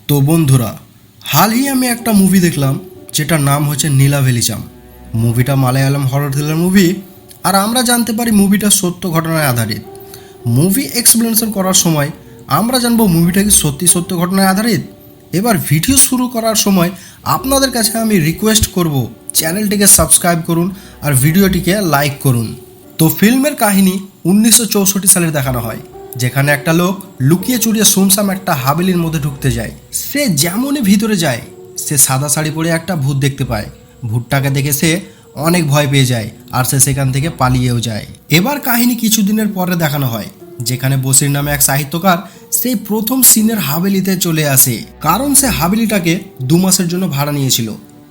তো বন্ধুরা, হালই আমি একটা মুভি দেখলাম যেটার নাম হচ্ছে নীলা ভেলিচাম। মুভিটা মালায়ালাম হরর থ্রিলার মুভি, আর আমরা জানতে পারি মুভিটা সত্য ঘটনায় আধারিত। মুভি এক্সপ্লেনেশন করার সময় আমরা জানবো মুভিটা কি সত্যি সত্য ঘটনায় আধারিত। এবার ভিডিও শুরু করার সময় আপনাদের কাছে আমি রিকোয়েস্ট করব, চ্যানেলটিকে সাবস্ক্রাইব করুন আর ভিডিওটিকে লাইক করুন। তো ফিল্মের কাহিনী 1964 সালের দেখানো হয়, যেখানে একটা লোক লুকিয়ে চুরিয়ে সুমসাম একটা হাবেলির মধ্যে ঢুকতে যায়। সে যেমনই ভিতরে যায়, সে সাদা শাড়ি পরে একটা ভূত দেখতে পায়। ভূতটাকে দেখে সে অনেক ভয় পেয়ে যায়, আর সে সেখান থেকে পালিয়েও যায়। এবার কাহিনী কিছুদিনের পরে দেখানো হয়, যেখানে বসির নামে এক সাহিত্যকার সেই প্রথম সিনের হাবেলিতে চলে আসে, কারণ সে হাবেলিটাকে 2 মাসের জন্য ভাড়া নিয়েছিল।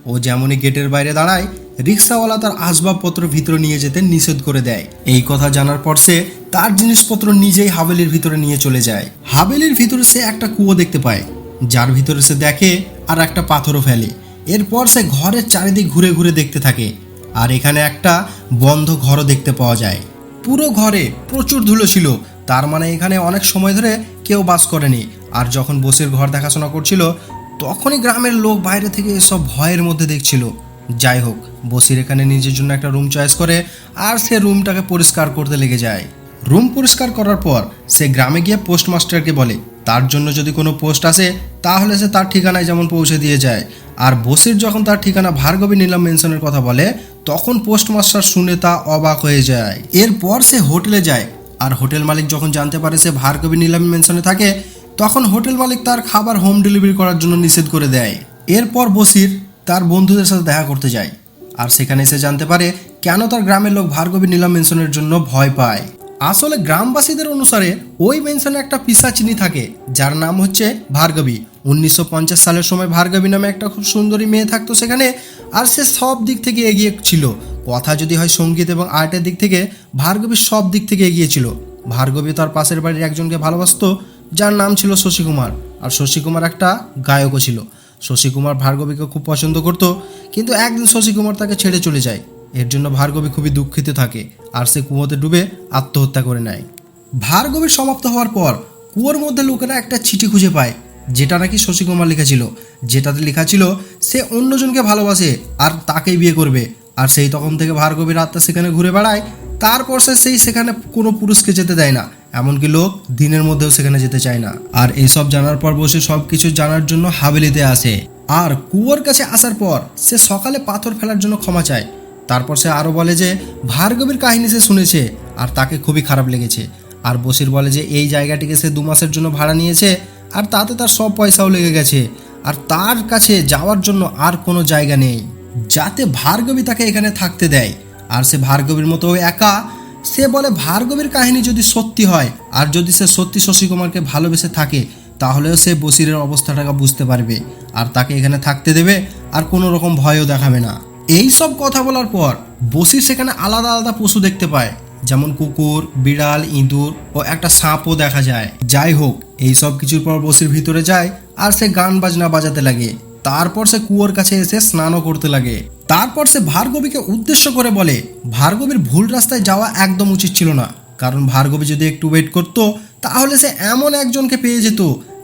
ও যেমনই গেটের বাইরে দাঁড়ায়, রিক্সাওয়ালা তার আসবাবপত্র ভিতরে নিয়ে যেতে নিষেধ করে দেয়। এই কথা জানার পর সে তার জিনিসপত্র নিজেই হাবেলির ভিতরে নিয়ে চলে যায়। হাবেলির ভিতরে সে একটা কুয়ো দেখতে পায়, যার ভিতরে সে দেখে আর একটা পাথরও ফেলে। এরপর সে ঘরের চারিদিক ঘুরে ঘুরে দেখতে থাকে, আর এখানে একটা বন্ধ ঘরও দেখতে পাওয়া যায়। পুরো ঘরে প্রচুর ধুলো ছিল, তার মানে এখানে অনেক সময় ধরে কেউ বাস করেনি। আর যখন বসির ঘর দেখাশোনা করছিল, তখনই গ্রামের লোক বাইরে থেকে এসব ভয়ের মধ্যে দেখছিল। যাই হোক, বসির এখানে নিজের জন্য একটা রুম চয়েস করে, আর সে রুমটাকে পরিষ্কার করতে লেগে যায়। রুম পরিষ্কার করার পর সে গ্রামে গিয়ে পোস্টমাস্টারকে বলে তার জন্য যদি কোনো পোস্ট আসে তাহলে সে তার ঠিকানায় যেমন পৌঁছে দিয়ে যায়। আর বসির যখন তার ঠিকানা ভার্গবী নীলাম মেনশনের কথা বলে, তখন পোস্টমাস্টার শুনে তা অবাক হয়ে যায়। এরপর সে হোটেলে যায়, আর হোটেল মালিক যখন জানতে পারে সে ভার্গবী নীলাম মেনশনে থাকে, তখন হোটেল মালিক তার খাবার হোম ডেলিভারি করার জন্য নিষেধ করে দেয়। এরপর বসির তার বন্ধুদের সাথে দেখা করতে যায়, আর সেখানে এসে জানতে পারে কেন তার গ্রামের লোক ভার্গবী নীলাম মেনশনের জন্য ভয় পায়। আসলে গ্রামবাসীদের অনুসারে ওই মেনশনে একটা পিশাচিনী থাকে, যার নাম হচ্ছে ভার্গবী। 1950 সালের সময় ভার্গবী নামে একটা খুব সুন্দরী মেয়ে থাকতো সেখানে, আর সে সব দিক থেকে এগিয়ে ছিল। কথা যদি হয় সঙ্গীত এবং আর্টের দিক থেকে, ভার্গবী সব দিক থেকে এগিয়ে ছিল। ভার্গবী তার পাশের বাড়ির একজনকে ভালোবাসতো, যার নাম ছিল শশী কুমার। আর শশী কুমার একটা গায়কও ছিল। শশী কুমার ভার্গবীকে খুব পছন্দ করত, কিন্তু একদিন শশী কুমার তাকে ছেড়ে চলে যায়। এর জন্য ভার্গবী খুবই দুঃখিত থাকে, আর সে কুয়োতে ডুবে আত্মহত্যা করে নেয়। ভার্গবীর সমাপ্ত হওয়ার পর কুয়োর মধ্যে লোকেরা একটা চিঠি খুঁজে পায়, যেটা নাকি শশী কুমার লিখেছিল। যেটাতে লেখা ছিল সে অন্যজনকে ভালোবাসে আর তাকেই বিয়ে করবে। আর সেই তখন থেকে ভার্গবীর আত্মা সেখানে ঘুরে বেড়ায়। তারপর সে সেখানে কোনো পুরুষকে যেতে দেয় না, এমনকি লোক দিনের মধ্যেও সেখানে যেতে চায় না। আর এইসব জানার পর বসে সব কিছু জানার জন্য হাবেলিতে আসে। আর কুয়োর কাছে আসার পর সে সকালে পাথর ফেলার জন্য ক্ষমা চায়। তারপর সে আরও বলে যে ভার্গবীর কাহিনী সে শুনেছে আর তাকে খুবই খারাপ লেগেছে। আর বসির বলে যে এই জায়গাটিকে সে 2 মাসের জন্য ভাড়া নিয়েছে, আর তাতে তার সব পয়সাও লেগে গেছে, আর তার কাছে যাওয়ার জন্য আর কোনো জায়গা নেই, যাতে ভার্গবী তাকে এখানে থাকতে দেয়। আর সে ভার্গবীর মতো একা। সে বলে ভার্গবীর কাহিনী যদি সত্যি হয়, আর যদি সে সত্যি শশী কুমারকে ভালোবেসে থাকে, তাহলেও সে বসিরের অবস্থাটাকে বুঝতে পারবে, আর তাকে এখানে থাকতে দেবে, আর কোনো রকম ভয়ও দেখাবে না। এই সব কথা বলার পর বসির সেখানে আলাদা আলাদা পশু দেখতে পায়, যেমন কুকুর, বিড়াল, ইঁদুর ও একটা সাপও দেখা যায়। যাই হোক, এই সব কিছুর পর বসির ভিতরে যায়, আর সে গান বাজনা বাজাতে লাগে। তারপর সে কুয়োর কাছে এসে স্নানও করতে লাগে। তারপর সে ভার্গবীকে উদ্দেশ্য করে বলে ভার্গবীর ভুল রাস্তায় যাওয়া একদম উচিত ছিল না, কারণ ভার্গবী যদি একটু ওয়েট করতো তাহলে সে এমন একজনকে পেয়ে যেত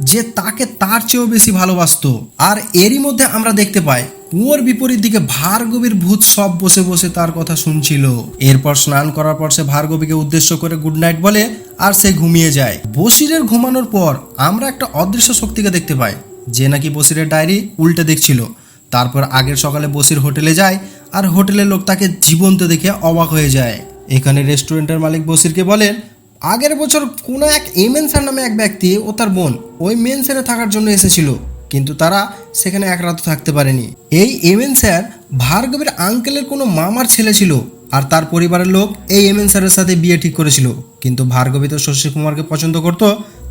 যে তাকে তার চেয়েও বেশি ভালোবাসতো। আর এরই মধ্যে আমরা দেখতে পাই কুয়োর বিপরীত দিকে ভার্গবীর ভূত সব বসে বসে তার কথা শুনছিল। এরপর স্নান করার পর সে ভার্গবীকে উদ্দেশ্য করে গুড নাইট বলে, আর সে ঘুমিয়ে যায়। বসিরের ঘুমানোর পর আমরা একটা অদৃশ্য শক্তিকে দেখতে পাই, যে নাকি বসিরের ডায়েরি উল্টে দেখছিল। তারপর আগের সকালে বসির হোটেলে যায়, আর হোটেলের লোক তাকে জীবন্ত দেখে অবাক হয়ে যায়। এখানে রেস্টুরেন্টের মালিক বসিরকে বলেন আগের বছর কোনো এক এমএন স্যার নামে এক ব্যক্তি ও তার বোন ওই মেনশনে থাকার জন্য এসেছিল, কিন্তু তারা সেখানে এক রাত থাকতে পারেনি। এই এমএন স্যার ভার্গবীর আঙ্কেলের কোনো মামার ছেলে ছিল, আর তার পরিবারের লোক এই এমএন স্যারের সাথে বিয়ে ঠিক করেছিল, কিন্তু ভার্গবী তো শশী কুমারকে পছন্দ করত।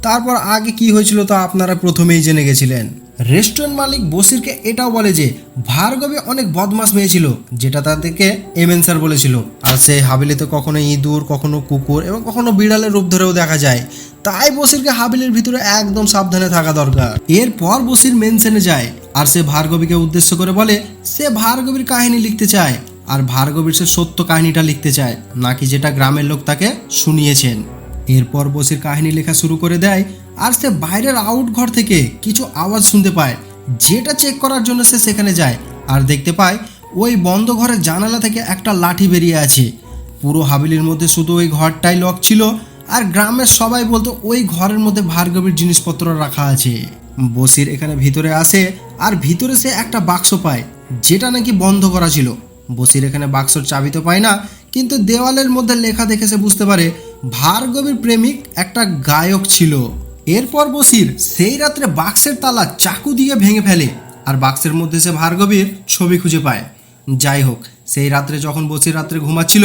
তারপর আগে কি হয়েছিল তা আপনারা প্রথমেই জেনে গেছিলেন। রেস্টুরেন্ট মালিক বসিরকে এটাও বলে যে ভার্গবী অনেক বদমাশ মেয়ে ছিল, যেটা তাদেরকে এমএন স্যার বলেছিল। আর সেই হাবেলিতে কখনো ইঁদুর, কখনো কুকুর এবং কখনো বিড়ালের রূপ ধরেও দেখা যায়, তাই বসিরকে হাবেলির ভিতরে একদম সাবধানে থাকা দরকার। এরপর বসির মেনশনে যায়, আর সে ভার্গবীকে উদ্দেশ্য করে বলে সে ভার্গবীর কাহিনী লিখতে চায়, আর ভার্গবীর সে সত্য কাহিনীটা লিখতে চায়, নাকি যেটা গ্রামের লোক তাকে শুনিয়েছেন। এরপর বসির কাহিনী লেখা শুরু করে দেয় আর সে বাইরের আউট ঘর থেকে কিছু আওয়াজ শুনতে পায়, যেটা চেক করার জন্য সে সেখানে যায় আর দেখতে পায় ওই বন্ধ ঘরের জানালা থেকে একটা লাঠি বেরিয়ে আছে। পুরো হাবিলির মধ্যে শুধু ওই ঘরটাই লক ছিল আর গ্রামের সবাই বলতো ওই ঘরের মধ্যে ভার্গবীর জিনিসপত্র রাখা আছে। বসির এখানে ভিতরে আসে আর ভিতরে সে একটা বাক্স পায় যেটা নাকি বন্ধ করা ছিল। বসির এখানে বাক্সর চাবি তো পায় না, কিন্তু দেওয়ালের মধ্যে লেখা দেখে সে বুঝতে পারে ভার্গবীর প্রেমিক একটা গায়ক ছিল। এরপর বসির সেই রাত্রে বাক্সের তালা চাকু দিয়ে ভেঙে ফেলে আর বাক্সের মধ্যে সে ভার্গবীর ছবি খুঁজে পায়। যাই হোক, সেই রাত্রে যখন বসির রাত্রে ঘুমাচ্ছিল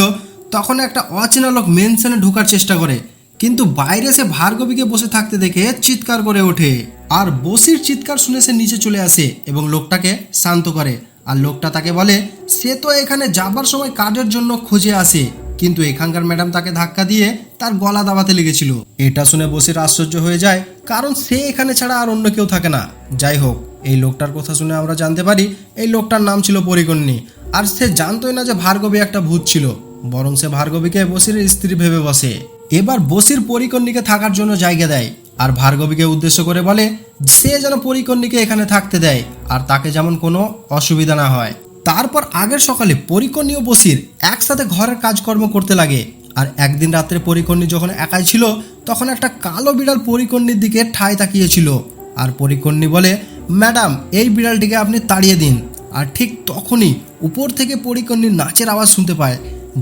তখন একটা অচেনা লোক মেনশনে ঢোকার চেষ্টা করে, কিন্তু বাইরে সে ভার্গবীকে বসে থাকতে দেখে চিৎকার করে ওঠে আর বসির চিৎকার শুনে সে নিচে চলে আসে এবং লোকটাকে শান্ত করে। আর লোকটা তাকে বলে সে তো এখানে যাবার সময় কাজের জন্য খুঁজে আসে, কিন্তু এখানকার ম্যাডাম তাকে ধাক্কা দিয়ে তার গলা দাবাতে লেগেছিল। এটা শুনে বসির আশ্চর্য হয়ে যায়, কারণ সে এখানে ছাড়া আর অন্য কেউ থাকে না। যাই হোক, এই লোকটার কথা শুনে আমরা জানতে পারি এই লোকটার নাম ছিল পরিকন্যী, আর সে জানতোই না যে ভার্গবী একটা ভূত ছিল, বরং সে ভার্গবীকে বসির স্ত্রী ভেবে বসে। এবার বসির পরিকন্যীকে থাকার জন্য জায়গা দেয় আর ভার্গবীকে উদ্দেশ্য করে বলে সে যেন পরিকন্যীকে এখানে থাকতে দেয় আর তাকে যেমন কোনো অসুবিধা না হয়। তারপর আগের সকালে পরিকন্যী ও বসির একসাথে ঘরের কাজকর্ম করতে লাগে। আর একদিন রাত্রে পরিকন্যী যখন একাই ছিল তখন একটা কালো বিড়াল পরিকন্যীর দিকে ঠায় তাকিয়েছিল আর পরিকন্যী বলে ম্যাডাম এই বিড়ালটিকে আপনি তাড়িয়ে দিন। আর ঠিক তখনই উপর থেকে পরিকন্যীর নাচের আওয়াজ শুনতে পায়,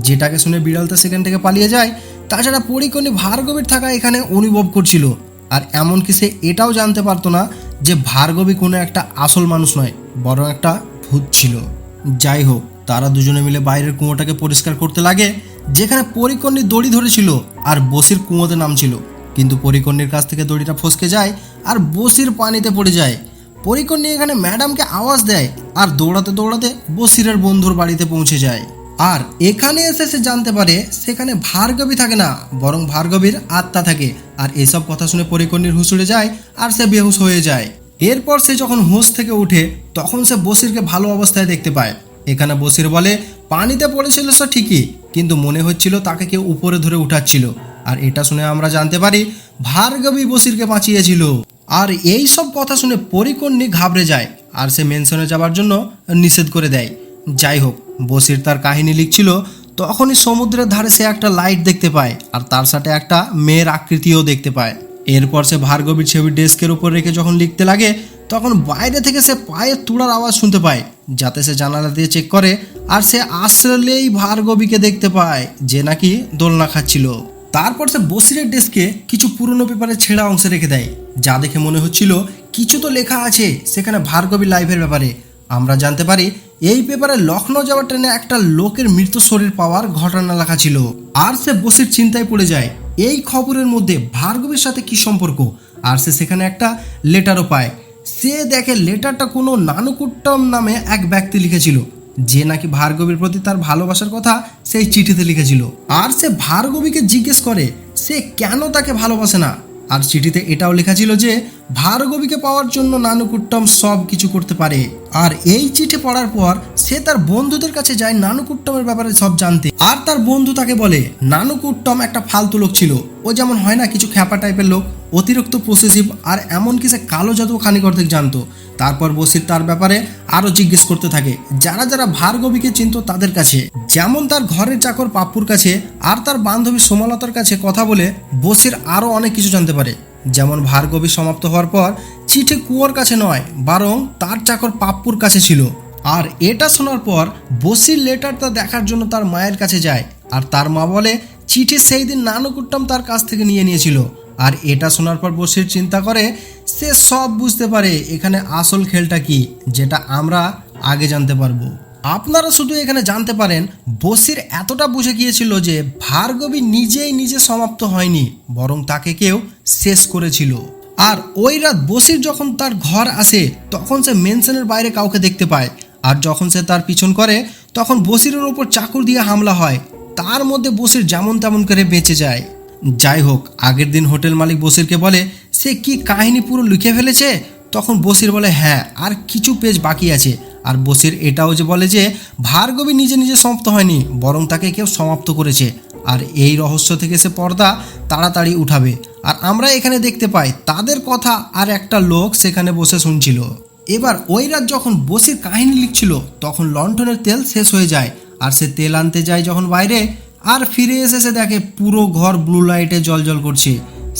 যেটাকে শুনে বিড়ালটা সেখান থেকে পালিয়ে যায়। তাছাড়া পরিকন্যী ভার্গবীর থাকা এখানে অনুভব করছিল, আর এমনকি সে এটাও জানতে পারতো না যে ভার্গবী কোনো একটা আসল মানুষ নয়, বরং একটা ভূত ছিল। যাই হোক, তারা দুজনে মিলে বাইরের কুয়োটাকে পরিষ্কার করতে লাগে, যেখানে পরিকন্যী দড়ি ধরেছিল আর বসির কুয়োতে নামছিল, কিন্তু পরিকন্যীর কাছ থেকে দড়িটা ফসকে যায় আর বসির পানিতে পড়ে যায়। পরিকন্যী এখানে ম্যাডামকে আওয়াজ দেয় আর দৌড়াতে দৌড়াতে বসিরের বন্ধুর বাড়িতে পৌঁছে যায়। আর এখানে এসে সে জানতে পারে সেখানে ভার্গবী থাকে না, বরং ভার্গবীর আত্মা থাকে। আর এসব কথা শুনে পরিকন্যীর হুঁশ উড়ে যায় আর সে বেহুশ হয়ে যায়। এরপর সে যখন হুঁশ থেকে উঠে তখন সে বসিরকে ভালো অবস্থায় দেখতে পায়। এখানে বসির বলে পানিতে পড়েছিল সে ঠিকই, কিন্তু মনে হচ্ছিল তাকে কেউ উপরে ধরে উঠাচ্ছিল। আর এটা শুনে আমরা জানতে পারি ভার্গবী বসিরকে বাঁচিয়েছিল। আর এই সব কথা শুনে পরিকন্যী ঘাবড়ে যায় আর সে মেনশনে যাবার জন্য নিষেধ করে দেয়। যাই হোক, বসির তার কাহিনী লিখছিল তখনই সমুদ্রের ধারে সে একটা লাইট দেখতে পায় আর তার সাথে একটা মেয়ের আকৃতিও দেখতে পায়। এরপর সে ভার্গবীর ছবি ডেস্কের উপর রেখে যখন লিখতে লাগে তখন বাইরে থেকে সে পায়ের তুড়ার আওয়াজ শুনতে পায়, যাতে সে জানালা দিয়ে চেক করে আর সে আসলেই ভার্গবীকে দেখতে পায় যে নাকি দোলনা খাচ্ছিল। তারপর সে বসিরের ডেস্কে কিছু পুরনো পেপারে ছেঁড়া অংশ রেখে দেয়, যা দেখে মনে হচ্ছিল কিছু তো লেখা আছে সেখানে ভার্গবী লাইফের ব্যাপারে। আমরা জানতে পারি এই পেপারে লখনৌ যাওয়ার ট্রেনে একটা লোকের মৃত শরীর পাওয়ার ঘটনা লেখা ছিল। আর সে বসির চিন্তায় পড়ে যায় এই খবরের মধ্যে ভার্গবীর সাথে কি সম্পর্ক। আর সে সেখানে একটা লেটারও পায়। সে দেখে লেটারটা কোনো নানুকুট্টম নামে এক ব্যক্তি লিখেছিল, যে নাকি ভার্গবীর প্রতি তার ভালোবাসার কথা সেই চিঠিতে লিখেছিল। আর সে ভার্গবীকে জিজ্ঞেস করে সে কেন তাকে ভালোবাসে না। আর চিঠিতে এটাও লেখা ছিল যে ভার্গবীকে পাওয়ার জন্য নানুকুট্টম সব কিছু করতে পারে। আর এই চিঠি পড়ার পর সে তার বন্ধুদের কাছে যায় নানুকুট্টমের ব্যাপারে সব জানতে। আর তার বন্ধু তাকে বলে নানুকুট্টম একটা ফালতু লোক ছিল, ও যেমন হয় না কিছু খ্যাপা টাইপের লোক, অতিরিক্ত পসেসিভ, আর এমনকি সে কালো জাদু খানিক অর্ধেক জানতো। তারপর বসির তার ব্যাপারে আরো জিজ্ঞেস করতে থাকে যারা যারা ভার্গবীকে চিনত তাদের কাছে, যেমন তার ঘরের চাকর পাপ্পুর কাছে আর তার বান্ধবী সোমালতার কাছে কথা বলে বসির আরো অনেক কিছু জানতে পারে। যেমন ভার্গবী সমাপ্ত হওয়ার পর চিঠি কুয়োর কাছে নয়, বরং তার চাকর পাপ্পুর কাছে ছিল। আর এটা শোনার পর বসির লেটারটা দেখার জন্য তার মায়ের কাছে যায়, আর তার মা বলে চিঠি সেই দিন নানুকুট্টম তার কাছ থেকে নিয়ে নিয়েছিল। আর এটা শোনার পর বসির চিন্তা করে সে সব বুঝতে পারে এখানে আসল খেলটা কি, যেটা আমরা আগে জানতে পারবো। আপনারা শুধু এখানে জানতে পারেন বসির এতটা বুঝে গিয়েছিল যে ভার্গবী নিজে সমাপ্ত হয়নি, বরং তাকে কেউ শেষ করেছিল। আর ওই রাত বসির যখন তার ঘর আসে তখন সে মেনশনের বাইরে কাউকে দেখতে পায়। আর যখন সে তার পিছন করে তখন বসিরের ওপর চাকুর দিয়ে হামলা হয়, তার মধ্যে বসির যেমন তেমন করে বেঁচে যায়। যাই হোক, আগের দিন হোটেল মালিক বসিরকে বলে সে কি কাহিনী পুরো লিখে ফেলেছে। তখন বসির বলে হ্যাঁ, আর কিছু পেজ বাকি আছে। আর বসির এটাও যে বলে যে ভার্গবী নিজে সমাপ্ত হয়নি, বরং তাকে কেউ সমাপ্ত করেছে। আর এই রহস্য থেকে সে পর্দা তাড়াতাড়ি উঠাবে। আর আমরা এখানে দেখতে পাই তাদের কথা আর একটা লোক সেখানে বসে শুনছিল। এবার ওই রাত যখন বসির কাহিনী লিখছিল তখন লণ্ঠনের তেল শেষ হয়ে যায়, আর সে তেল আনতে যায় যখন বাইরে, আর ফিরে এসে সে দেখে পুরো ঘর ব্লু লাইটে জ্বলজ্বল করছে।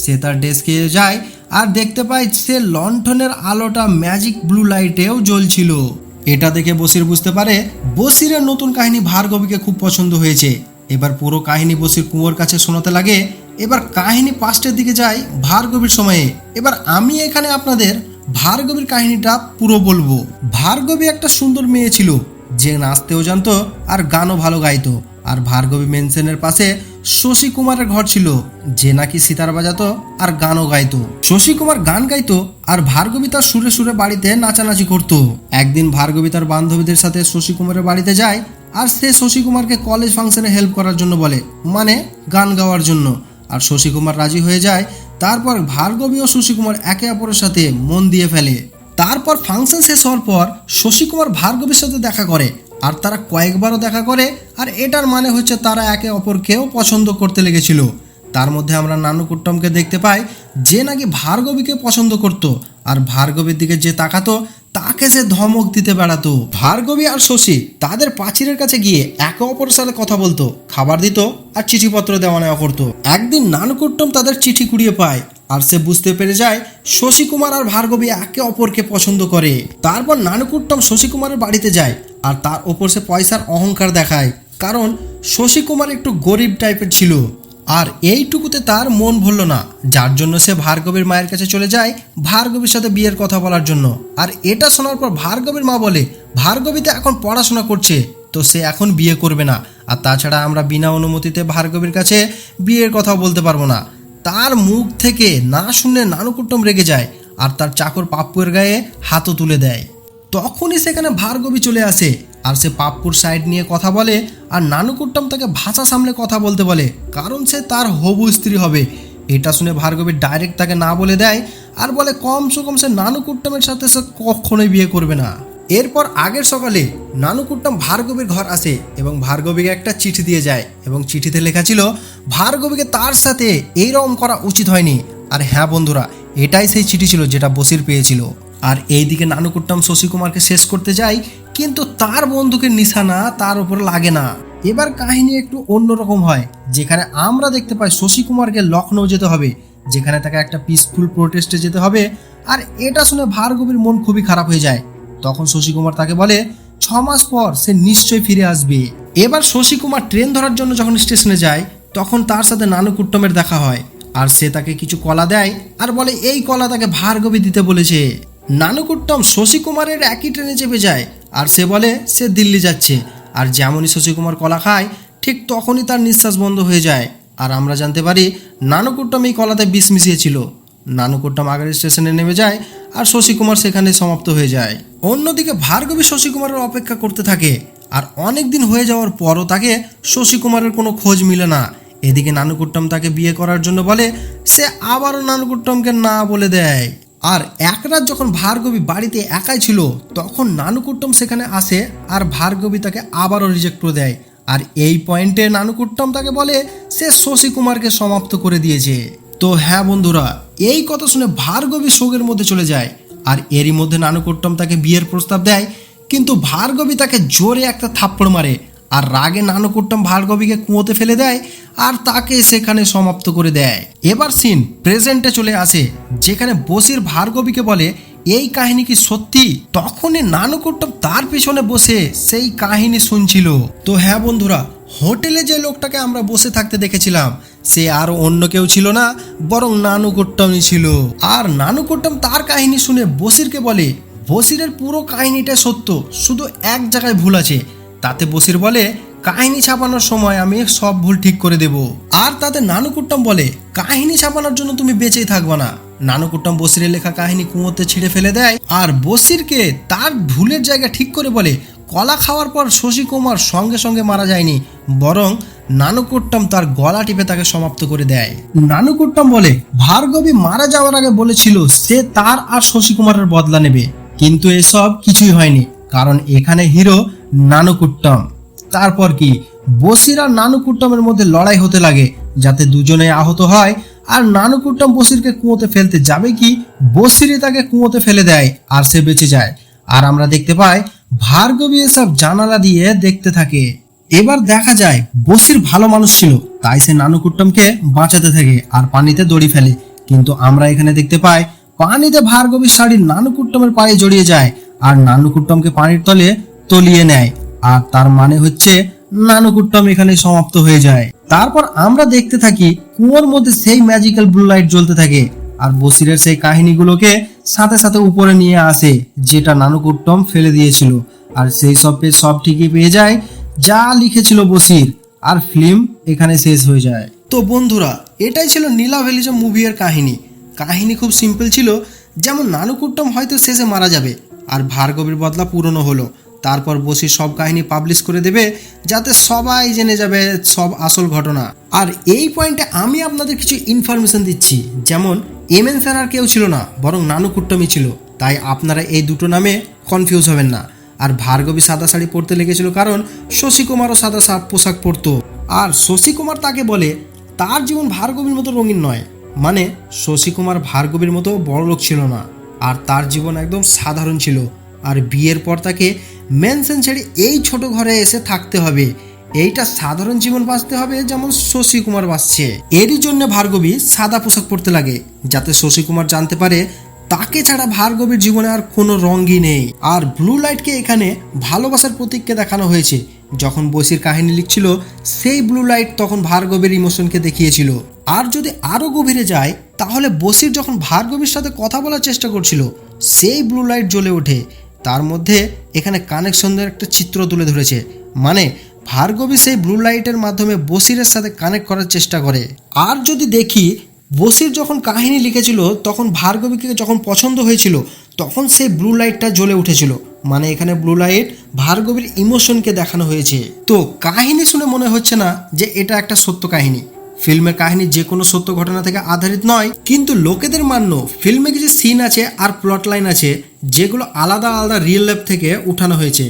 সে তার ডেস্কে যায় আর দেখতে পায় সে লণ্ঠনের আলোটা ম্যাজিক ব্লু লাইটেও জ্বলছিল। এটা দেখে বসির বুঝতে পারে বসিরের নতুন কাহিনী ভার্গবীকে খুব পছন্দ হয়েছে। এবার পুরো কাহিনী বসির কুঁয়োর কাছে শোনাতে লাগে। এবার কাহিনী পাস্টের দিকে যায় ভার্গবীর সময়ে। এবার আমি এখানে আপনাদের ভার্গবীর কাহিনীটা পুরো বলবো। ভার্গবী একটা সুন্দর মেয়ে ছিল যে নাচতেও জানতো আর গানও ভালো গাইতো। আর ভার্গবী মেনশনের পাশে শশী কুমারের ঘর ছিল যে নাকি সিতার বাজাতো আর গানও গাইতো। শশী কুমার গান গাইতো আর ভার্গবী তার সুরে সুরে বাড়িতে নাচানাচি করতো। একদিন ভার্গবী তার বান্ধবীদের সাথে শশী কুমারের বাড়িতে যায় আর সে শশী কুমারকে কলেজ ফাংশনে হেল্প করার জন্য বলে, মানে গান গাওয়ার জন্য। আর শশী কুমার রাজি হয়ে যায়। তারপর ভার্গবী ও শশী কুমার একে অপরের সাথে মন দিয়ে ফেলে। তারপর ফাংশন শেষ হওয়ার পর শশী কুমার ভার্গবীর সাথে দেখা করে আর তারা কয়েকবারও দেখা করে। আর এটার মানে হচ্ছে তারা একে অপরকেও পছন্দ করতে লেগেছিল। তার মধ্যে আমরা নানুকুট্টমকে দেখতে পাই যে নাকি ভার্গবীকে পছন্দ করত, আর ভার্গবীর দিকে যে তাকাতো তাকে সে ধমক দিতে বেড়াতো। ভার্গবী আর শশী তাদের প্রাচীরের কাছে গিয়ে একে অপরের সাথে কথা বলতো, খাবার দিত আর চিঠিপত্র দেওয়া নেওয়া করতো। একদিন নানুকুট্টম তাদের চিঠি কুড়িয়ে পায় আর সে বুঝতে পেরে যায় শশী কুমার আর ভার্গবী একে অপরকে পছন্দ করে। তারপর নানুকুট্টম শশী কুমারের বাড়িতে যায় আর তার ওপর সে পয়সার অহংকার দেখায়, কারণ শশী কুমার একটু গরিব টাইপের ছিল। আর এইটুকুতে তার মন ভরল না, যার জন্য সে ভার্গবীর মায়ের কাছে চলে যায় ভার্গবীর সাথে বিয়ের কথা বলার জন্য। আর এটা শোনার পর ভার্গবীর মা বলে ভার্গবী তো এখন পড়াশোনা করছে, তো সে এখন বিয়ে করবে না। আর তাছাড়া আমরা বিনা অনুমতিতে ভার্গবীর কাছে বিয়ের কথা বলতে পারবো না। তার মুখ থেকে না শুনে নানুকুট্টম রেগে যায় আর তার চাকর পাপ্পুর গায়ে হাতও তুলে দেয়। তখনই সেখানে ভার্গবী চলে আসে আর সে পাপ্পুর সাইড নিয়ে কথা বলে। আর নানুকুট্টম তাকে ভাষা সামলে কথা বলতে বলে, কারণ সে তার হবু স্ত্রী হবে। এটা শুনে ভার্গবী ডাইরেক্ট তাকে না বলে দেয় আর বলে কমসে কম সে নানুকুট্টমের সাথে সে কখনোই বিয়ে করবে না। এরপর আগের সকালে নানুকুট্টম ভার্গবীর ঘর আসে এবং ভার্গবীকে একটা চিঠি দিয়ে যায় এবং চিঠিতে লেখা ছিল ভার্গবীকে তার সাথে এইরকম করা উচিত হয়নি। আর হ্যাঁ বন্ধুরা, এটাই সেই চিঠি ছিল যেটা বসির পেয়েছিল। আর এইদিকে নানুকুট্টম শশী কুমারকে শেষ করতে যায়, কিন্তু তার বন্দুকের নিশানা তার উপর লাগে না। এবার কাহিনী একটু অন্যরকম হয়, যেখানে আমরা দেখতে পাই শশী কুমারকে লখনৌ যেতে হবে, যেখানে তাকে একটা পিসফুল প্রোটেস্টে যেতে হবে। আর এটা শুনে ভার্গবীর মন খুবই খারাপ হয়ে যায়। তখন শশী কুমার তাকে বলে 6 মাস পর সে নিশ্চয়ই ফিরে আসবে। এবার শশী কুমার ট্রেন ধরার জন্য যখন স্টেশনে যায় তখন তার সাথে নানুকুট্টমের দেখা হয় আর সে তাকে কিছু কলা দেয় আর বলে এই কলা তাকে ভার্গবী দিতে বলেছে। নানুকুট্টম শশী কুমারের একই ট্রেনে চেপে যায় আর সে বলে সে দিল্লি যাচ্ছে। আর যেমনই শশী কুমার কলা খায় ঠিক তখনই তার নিঃশ্বাস বন্ধ হয়ে যায়। আর আমরা জানতে পারি নানুকুট্টম এই কলাতে বিষ মিশিয়েছিল। নানুকুট্টম আগের স্টেশনে নেমে যায় আর শশী কুমার সেখানে সমাপ্ত হয়ে যায়। অন্যদিকে ভার্গবী শশী কুমারের অপেক্ষা করতে থাকে আর অনেক দিন হয়ে যাওয়ার পরও তাকে শশী কুমারের কোনো খোঁজ মিলে না। এদিকে নানুকুট্টম তাকে বিয়ে করার জন্য বলে, সে আবারও নানুকুট্টমকে না বলে দেয়। আর এক রাত যখন ভার্গবী বাড়িতে একাই ছিল তখন নানুকুট্টম সেখানে আসে আর ভার্গবী তাকে আবারও রিজেক্ট করে দেয়। আর এই পয়েন্টে নানুকুট্টম তাকে বলে সে শশী কুমারকে সমাপ্ত করে দিয়েছে। তো হ্যাঁ বন্ধুরা, এই কথা শুনে ভার্গবী শোকের মধ্যে চলে যায়। আর এরই মধ্যে নানুকুট্টম তাকে বিয়ের প্রস্তাব দেয়, কিন্তু ভার্গবী তাকে জোরে একটা থাপ্পড় মারে। আর রাগে নানুকুট্টম ভার্গবীকে কুয়োতে ফেলে দেয় আর তাকে সেখানে সমাপ্ত করে দেয়। এবার সিন প্রেজেন্টে চলে আসে, যেখানে বসির ভার্গবীকে বলে এই কাহিনী কি সত্যি। তখনই নানুকুট্টম তার পিছনে বসে সেই কাহিনী শুনছিল। তো হ্যাঁ বন্ধুরা, হোটেলে যে লোকটাকে আমরা বসে থাকতে দেখেছিলাম সে আর অন্য কেউ ছিল না, বরং নানুকুট্টমই ছিল। আর নানুকুট্টম তার কাহিনী শুনে বসিরকে বলে বসিরের পুরো কাহিনীটা সত্য, শুধু এক জায়গায় ভুল আছে। তাতে বসির বলে কাহিনী ছাপানোর সময় আমি সব ভুল ঠিক করে দেব। আর তাতে নানুকুট্টম বলে কাহিনী ছাপানোর জন্য তুমি বেঁচেই থাকবা না। নানুকুট্টম বসিরের লেখা কাহিনী কুয়োতে ছিঁড়ে ফেলে দেয় আর বসিরকে তার ভুলের জায়গা ঠিক করে বলে কলা খাওয়ার পর শশী কুমার সঙ্গে সঙ্গে মারা যায়নি, বরং নানুকুট্টম তার গলা টিপে তাকে সমাপ্ত করে দেয়। নানুকুট্টম বলে ভার্গবী মারা যাওয়ার আগে বলেছিল সে তার আর শশী কুমারের বদলা নেবে, কিন্তু এসব কিছুই হয়নি, কারণ এখানে হিরো নানুকুট্টম। তারপর কি বসির আর নানুকুট্টমের মধ্যে লড়াই হতে লাগে, যাতে দুজনে আহত হয়। আর নানুকুট্টম বসিরকে কুয়োতে ফেলতে যাবে কি বসিরই তাকে কুয়োতে ফেলে দেয় আর সে বেঁচে যায়। আর আমরা দেখতে পাই ভার্গবী এসব জানালা দিয়ে দেখতে থাকে। এবার দেখা যায় বসির ভালো মানুষ ছিল, তাই সে নানুকুট্টমকে বাঁচাতে থাকে আর পানিতে দড়ি ফেলে। কিন্তু আমরা এখানে দেখতে পাই পানিতে ভার্গবীর শাড়ি নানুকুট্টমের পায়ে জড়িয়ে যায় আর নানুকুট্টমকে পানির তলে তলিয়ে নেয়। আর তার মানে হচ্ছে নানুকুট্টম এখানে সমাপ্ত হয়ে যায়। তারপর আমরা দেখতে থাকি কুয়োর মধ্যে সেই ম্যাজিক্যাল ব্লু লাইট জ্বলতে থাকে আর বসিরের সেই কাহিনীগুলোকে সাথে সাথে উপরে নিয়ে আসে, যেটা নানুকুট্টম ফেলে দিয়েছিল। আর সেই সব পেজ সব ঠিকই পেয়ে যায় যা লিখেছিল বসির, আর ফিল্ম এখানে শেষ হয়ে যায়। তো বন্ধুরা, এটাই ছিল নীলা ভ্যালিজম মুভি এর কাহিনী। কাহিনী খুব সিম্পল ছিল, যেমন নানুকুট্টম হয়তো শেষে মারা যাবে আর ভার্গবীর বদলা পুরনো হলো। তারপর বসির সব কাহিনী পাবলিশ করে দেবে যাতে সবাই জেনে যাবে সব আসল ঘটনা। আর এই পয়েন্টে আমি আপনাদের কিছু ইনফরমেশন দিচ্ছি, যেমন এমএন ফ্যান আর কেউ ছিল না, বরং নানুকুট্টমই ছিল। তাই আপনারা এই দুটো নামে কনফিউজ হবেন না। আর ভার্গবী সাদা শাড়ি পরতে লেগেছিল কারণ শশী কুমারও সাদা পোশাক পরতো। আর শশী কুমার তাকে বলে তার জীবন ভার্গবীর মতো রঙিন নয়, মানে শশী কুমার ভার্গবীর মতো বড় লোক ছিল না, আর তার জীবন একদম সাধারণ ছিল। আর বিয়ের পর তাকে মেনশন ছেড়ে এই ছোট ঘরে এসে থাকতে হবে, এইটা সাধারণ জীবন বাঁচতে হবে যেমন শশী কুমার বাঁচছে। এরই জন্য ভার্গবী সাদা পোশাক পরতে লাগে, যাতে শশী কুমার জানতে পারে তাকে ছাড়া ভার্গবীর জীবনে আর কোনো রঙই নেই। আর ব্লু লাইটকে এখানে ভালোবাসার প্রতীককে দেখানো হয়েছে। যখন বসির কাহিনী লিখছিল সেই ব্লু লাইট তখন ভার্গবীর ইমোশনকে দেখিয়েছিল। আর যদি আরো গভীরে যায় তাহলে বসির যখন ভার্গবীর সাথে কথা বলার চেষ্টা করছিল সেই ব্লু লাইট জ্বলে ওঠে। তার মধ্যে এখানে কানেকশনের একটা চিত্র তুলে ধরেছে, মানে ভার্গবী সেই ব্লু লাইটের মাধ্যমে বসিরের সাথে কানেক্ট করার চেষ্টা করে। আর যদি দেখি বসির যখন কাহিনী লিখেছিল তখন ভার্গবীকে যখন পছন্দ হয়েছিল তখন সেই ব্লু লাইটটা জ্বলে উঠেছিল, মানে এখানে ব্লু লাইট ভার্গবীর ইমোশনকে দেখানো হয়েছে। তো কাহিনী শুনে মনে হচ্ছে না যে এটা একটা সত্য কাহিনী। ফিল্মের কাহিনী যে কোনো সত্য ঘটনা থেকে আধারিত নয়, কিন্তু লোকেদের মান্য ফিল্মে কিছু সিন আছে আর প্লট লাইন আছে যেগুলো আলাদা আলাদা রিয়েল লাইফ থেকে উঠানো হয়েছে।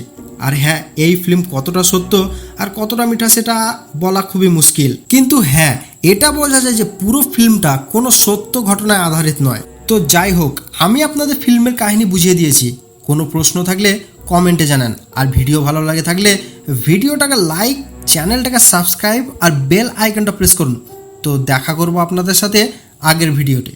আর হ্যাঁ, এই ফিল্ম কতটা সত্য আর কতটা মিথ্যা সেটা বলা খুবই মুশকিল, কিন্তু হ্যাঁ এটা বোঝা যায় যে পুরো ফিল্মটা কোনো সত্য ঘটনায় আধারিত নয়। তো যাই হোক, আমি আপনাদের ফিল্মের কাহিনী বুঝিয়ে দিয়েছি। কোনো প্রশ্ন থাকলে কমেন্টে জানান, আর ভিডিও ভালো লাগে থাকলে ভিডিওটাকে লাইক, চ্যানেলটাকে সাবস্ক্রাইব আর বেল আইকনটা প্রেস করুন। তো দেখা করবো আপনাদের সাথে আগের ভিডিওতে।